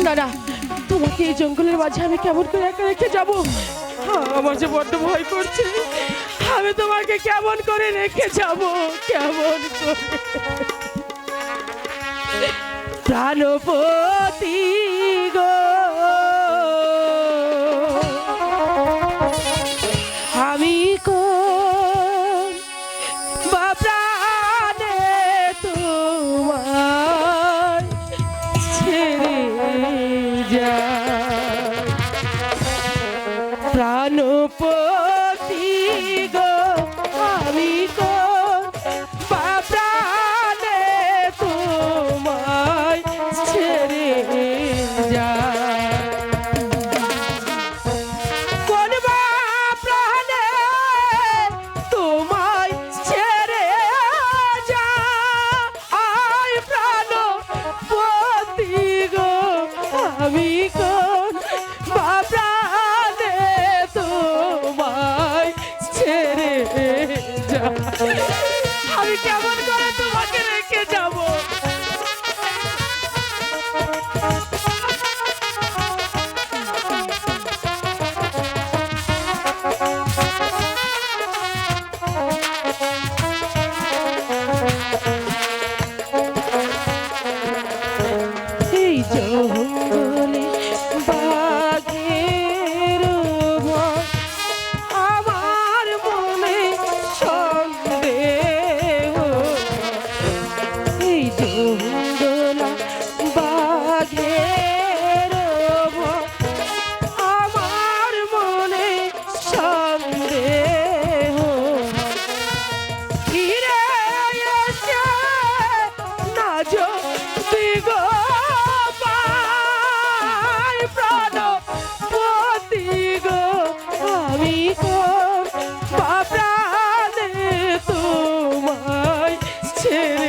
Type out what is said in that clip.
না না, তোমাকে এই জঙ্গলের মাঝে আমি কেমন করে একা রেখে যাব? আমার যে বড্ড ভয় করছে। আমি তোমাকে কেমন করে রেখে যাব? কেমন করে? প্রাণপতি গো, আমি কোন বা প্রাণে তোমার ছেড়ে যায়? প্রাণপতি গো, আমি কোন বা প্রাণে তোমায় ছেড়ে যায়? কোন বা প্রাণে তোমায় ছেড়ে যায়? প্রাণপতি গো, আমি কোন বা প্রাণে তোমায় ছেড়ে যায়? আমি কেমন করে তোমাকে রেখে যাব? এই জঙ্গলে বাঘের ভয়, আমার মনে সন্দেহ। এই জঙ্গলা বাঘের ভয়, আমার মনে সন্দেহ। ফিরে এসে না যদি গো পাই, প্রাণপতি গো, আমি কোন বা প্রাণে তোমায় ছেড়ে